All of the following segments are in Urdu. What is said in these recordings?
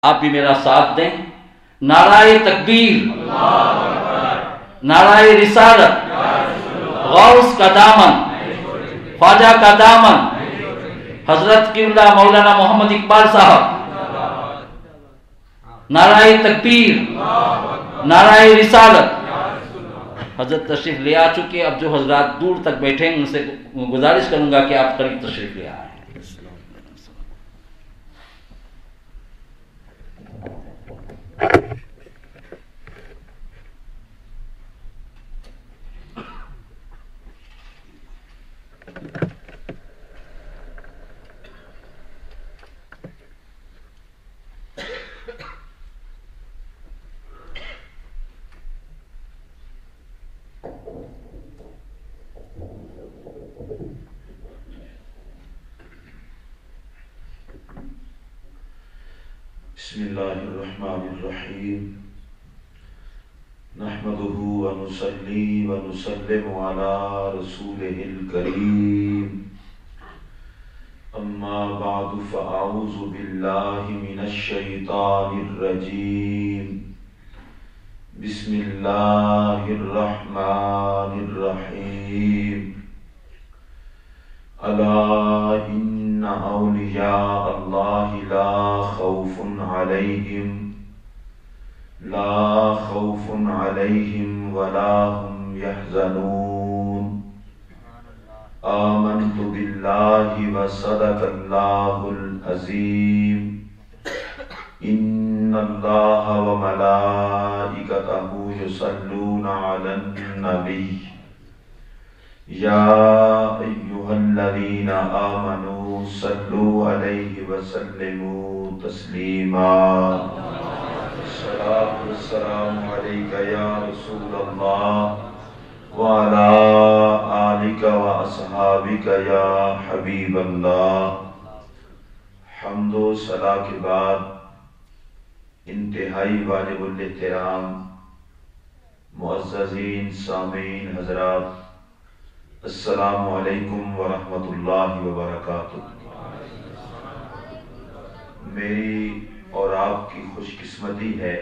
آپ بھی میرا ساتھ دیں. نعرہ تکبیر، نعرہ رسالت، غوث کا دامن، خواجہ کا دامن، حضرت قبلہ مولانا محمد اقبال صاحب. نعرہ تکبیر، نعرہ رسالت. حضرت تشریف لے آ چکے. اب جو حضرات دور تک بیٹھے ہیں ان سے گزارش کروں گا کہ آپ قریب تشریف لے آئیں. بسم اللہ الرحمن الرحیم. نحمده ونصلی ونسلم علی رسوله الکریم. اما بعد فاعوذ باللہ من الشیطان الرجیم. بسم اللہ الرحمن الرحیم. الا ان اولیاء اللہ لا خوف علیہم ولا هم يحزنون. آمنت باللہ وصدق اللہ العظیم. ان اللہ وملائکتہ یصلون علی النبی یا ایہا الذین آمنوا صلوا علیہ وسلموا تسلیما. الصلاۃ والسلام علیک یا رسول اللہ وعلی آلک واصحابک یا حبیب اللہ. حمد و ثنا کے بعد انتہائی واجب الاحترام معززین سامعین حضرات، السلام علیکم ورحمۃ اللہ وبرکاتہ. میری اور آپ کی خوش قسمتی ہے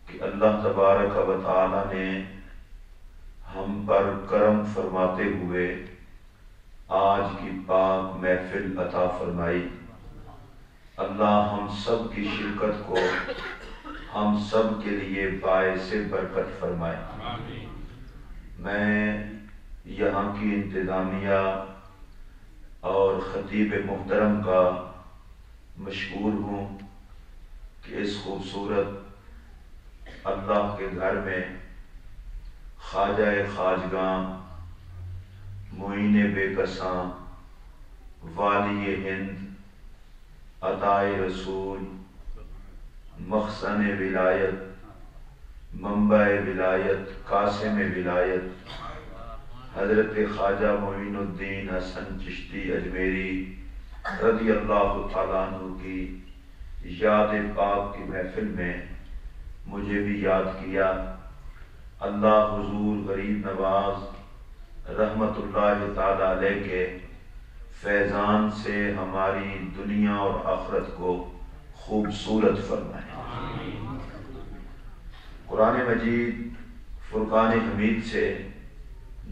کہ اللہ تبارک و تعالی نے ہم پر کرم فرماتے ہوئے آج کی پاک محفل عطا فرمائی. اللہ ہم سب کی شرکت کو ہم سب کے لیے باعث برکت فرمائے. میں یہاں کی انتظامیہ اور خطیب محترم کا مشکور ہوں کہ اس خوبصورت اللہ کے گھر میں خواجہ خواجگاں، معین بے کساں، والی ہند، عطائے رسول، مخزن ولایت، منبع ولایت، قاسم ولایت حضرت خواجہ معین الدین حسن چشتی اجمیری رضی اللہ تعالیٰ عنہ کی یاد پاک کی محفل میں مجھے بھی یاد کیا. اللہ حضور غریب نواز رحمت اللہ تعالیٰ علیہ کے فیضان سے ہماری دنیا اور آخرت کو خوبصورت فرمائے. قرآن مجید فرقان حمید سے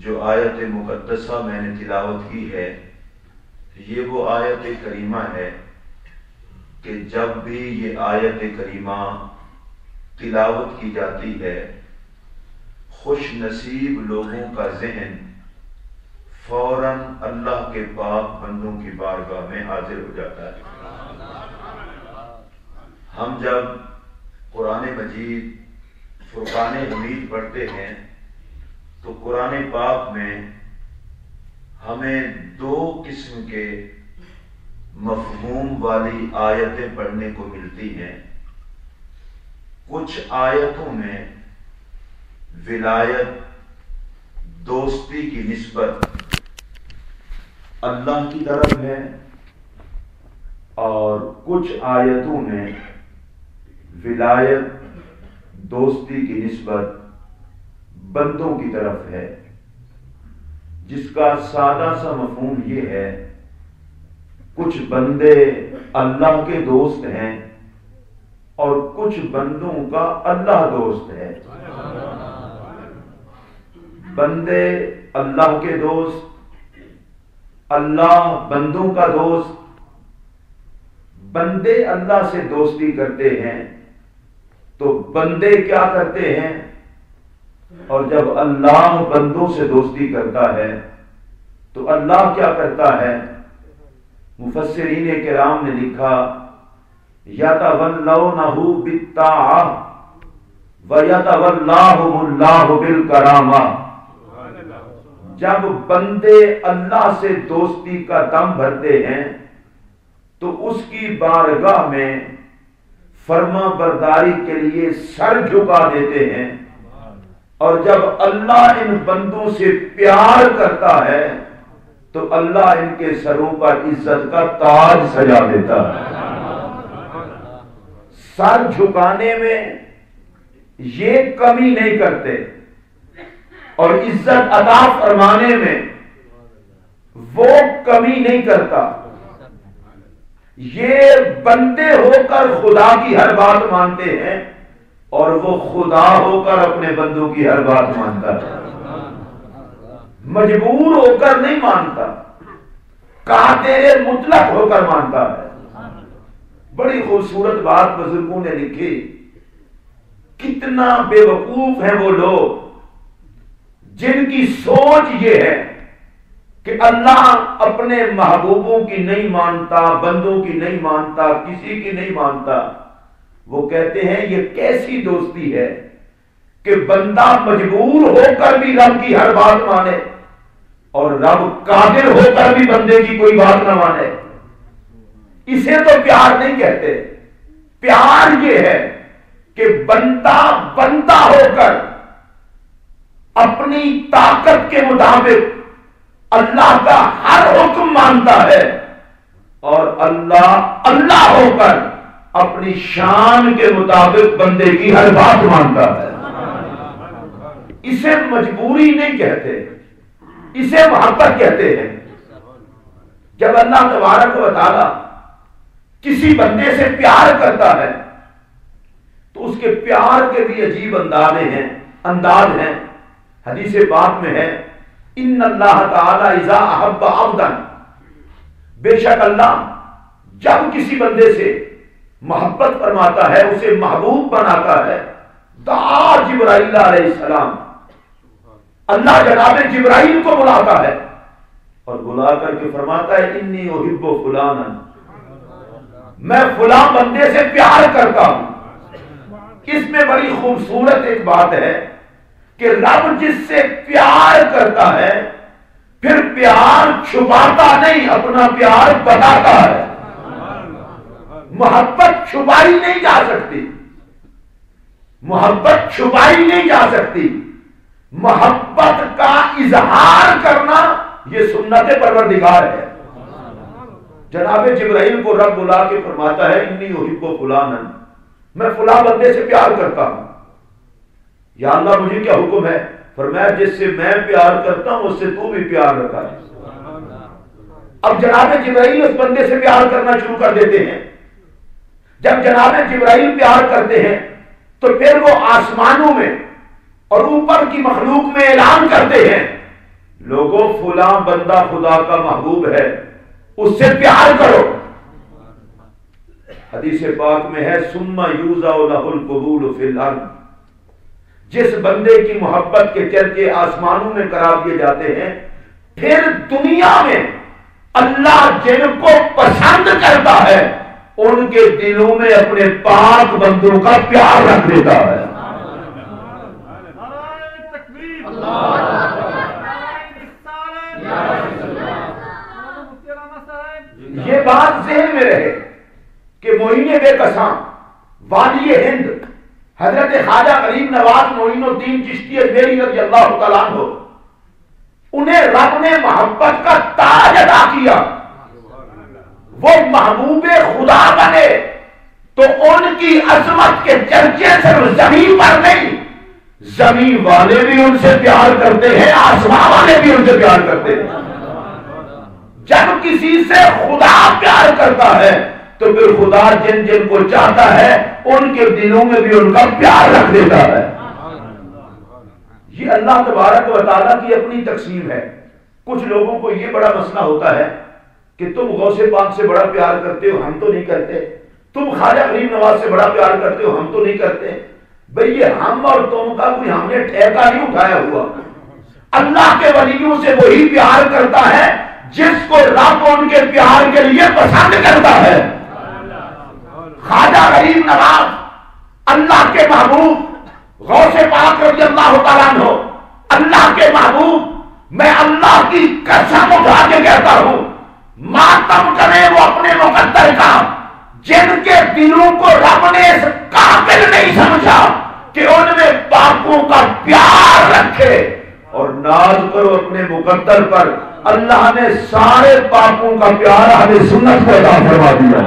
جو آیت مقدسہ میں نے تلاوت کی ہے، یہ وہ آیت کریمہ ہے کہ جب بھی یہ آیت کریمہ تلاوت کی جاتی ہے، خوش نصیب لوگوں کا ذہن فوراً اللہ کے پاک بندوں کی بارگاہ میں حاضر ہو جاتا ہے. ہم جب قرآن مجید فرقان حمید پڑھتے ہیں تو قرآن پاک میں ہمیں دو قسم کے مفہوم والی آیتیں پڑھنے کو ملتی ہیں. کچھ آیتوں میں ولایت، دوستی کی نسبت اللہ کی طرف ہے، اور کچھ آیتوں میں ولایت، دوستی کی نسبت بندوں کی طرف ہے، جس کا سادہ سا مفہوم یہ ہے کچھ بندے اللہ کے دوست ہیں کچھ بندوں کا اللہ دوست ہے. بندے اللہ کے دوست، اللہ بندوں کا دوست. بندے اللہ سے دوستی کرتے ہیں تو بندے کیا کرتے ہیں؟ اور جب اللہ بندوں سے دوستی کرتا ہے تو اللہ کیا کرتا ہے؟ مفسرین کرام نے لکھا یتولونہ بالطاعہ ویتولاہم اللہ بالکرامہ. جب بندے اللہ سے دوستی کا دم بھرتے ہیں تو اس کی بارگاہ میں فرما برداری کے لیے سر جھکا دیتے ہیں، اور جب اللہ ان بندوں سے پیار کرتا ہے تو اللہ ان کے سروں پر عزت کا تاج سجا دیتا ہے. سر جھکانے میں یہ کمی نہیں کرتے اور عزت عطا فرمانے میں وہ کمی نہیں کرتا. یہ بندے ہو کر خدا کی ہر بات مانتے ہیں اور وہ خدا ہو کر اپنے بندوں کی ہر بات مانتا ہے. مجبور ہو کر نہیں مانتا، قادر مطلق ہو کر مانتا ہے. بڑی خوبصورت بات بزرگوں نے لکھی. کتنا بے وقوف ہیں وہ لوگ جن کی سوچ یہ ہے کہ اللہ اپنے محبوبوں کی نہیں مانتا، بندوں کی نہیں مانتا، کسی کی نہیں مانتا. وہ کہتے ہیں یہ کیسی دوستی ہے کہ بندہ مجبور ہو کر بھی رب کی ہر بات مانے اور رب قادر ہو کر بھی بندے کی کوئی بات نہ مانے. اسے تو پیار نہیں کہتے. پیار یہ ہے کہ بندہ ہو کر اپنی طاقت کے مطابق اللہ کا ہر حکم مانتا ہے اور اللہ ہو کر اپنی شان کے مطابق بندے کی ہر بات مانتا ہے. اسے مجبوری نہیں کہتے، اسے محبت کہتے ہیں. جب اللہ تبارک و تعالی کسی بندے سے پیار کرتا ہے تو اس کے پیار کے بھی عجیب انداز ہیں. حدیث پاک میں ہے ان اللہ تعالی اذا احب عبدا، بے شک اللہ جب کسی بندے سے محبت فرماتا ہے، اسے محبوب بناتا ہے، دعا جبرائیل علیہ السلام، اللہ جناب جبرائیل کو بلاتا ہے اور بلا کر کے فرماتا ہے انی احب فلانا، میں فلاں بندے سے پیار کرتا ہوں. اس میں بڑی خوبصورت ایک بات ہے کہ رب جس سے پیار کرتا ہے پھر پیار چھپاتا نہیں، اپنا پیار بتاتا ہے. محبت چھپائی نہیں جا سکتی، محبت چھپائی نہیں جا سکتی. محبت کا اظہار کرنا یہ سنت پروردگار ہے. جناب جبرائیل کو رب بلا کے فرماتا ہے انی احب فلانا، میں فلاں بندے سے پیار کرتا ہوں. یا اللہ مجھے کیا حکم ہے؟ فرمایا جس سے میں پیار کرتا ہوں اس سے تو بھی پیار رکھا ہے. اب جناب جبرائیل اس بندے سے پیار کرنا شروع کر دیتے ہیں. جب جناب جبرائیل پیار کرتے ہیں تو پھر وہ آسمانوں میں اور اوپر کی مخلوق میں اعلان کرتے ہیں لوگوں فلاں بندہ خدا کا محبوب ہے، اس سے پیار کرو. حدیث پاک میں ہے ثم یوضع لہ القبول فی الارض، جس بندے کی محبت کے چرچے آسمانوں میں کرا دیے جاتے ہیں پھر دنیا میں اللہ جن کو پسند کرتا ہے ان کے دلوں میں اپنے پاک بندوں کا پیار رکھ دیتا ہے. یہ بات ذہن میں رہے کہ معین بے قسام وادی ہند حضرت خواجہ غریب نواز معین الدین چشتی اجمیری رضی اللہ تعالیٰ عنہ، انہیں رب نے محبت کا تاج عطا کیا. وہ محبوب خدا بنے تو ان کی عظمت کے چرچے صرف زمین پر نہیں، زمین والے بھی ان سے پیار کرتے ہیں، آسمان والے بھی ان سے پیار کرتے ہیں. جب کسی سے خدا پیار کرتا ہے تو پھر خدا جن جن کو چاہتا ہے ان کے دلوں میں بھی ان کا پیار رکھ دیتا ہے. یہ اللہ تبارک و تعالیٰ کی اپنی تقسیم ہے. کچھ لوگوں کو یہ بڑا مسئلہ ہوتا ہے کہ تم غوث پاک سے بڑا پیار کرتے ہو، ہم تو نہیں کرتے. تم خواجہ غریب نواز سے بڑا پیار کرتے ہو، ہم تو نہیں کرتے. بھئی یہ ہم اور تم کا کوئی ہم نے ٹھیکہ نہیں اٹھایا ہوا. اللہ کے ولیوں سے وہی پیار کرتا ہے جس کو رب ان کے پیار کے لیے پسند کرتا ہے. خواجہ غریب نواز اللہ کے محبوب، غوث پاک رضی اللہ تعالیٰ عنہ اللہ کے محبوب. میں اللہ کی قسم اٹھا کے کہتا ہوں ماتم کرے وہ اپنے مقدر کا جن کے دلوں کو رب نے اس قابل نہیں سمجھا کہ ان میں پاکوں کا پیار رکھے، اور ناز کرو اپنے مقدر پر. اللہ نے سارے پاکوں کا پیار اہل سنت کو عطا فرما دیا.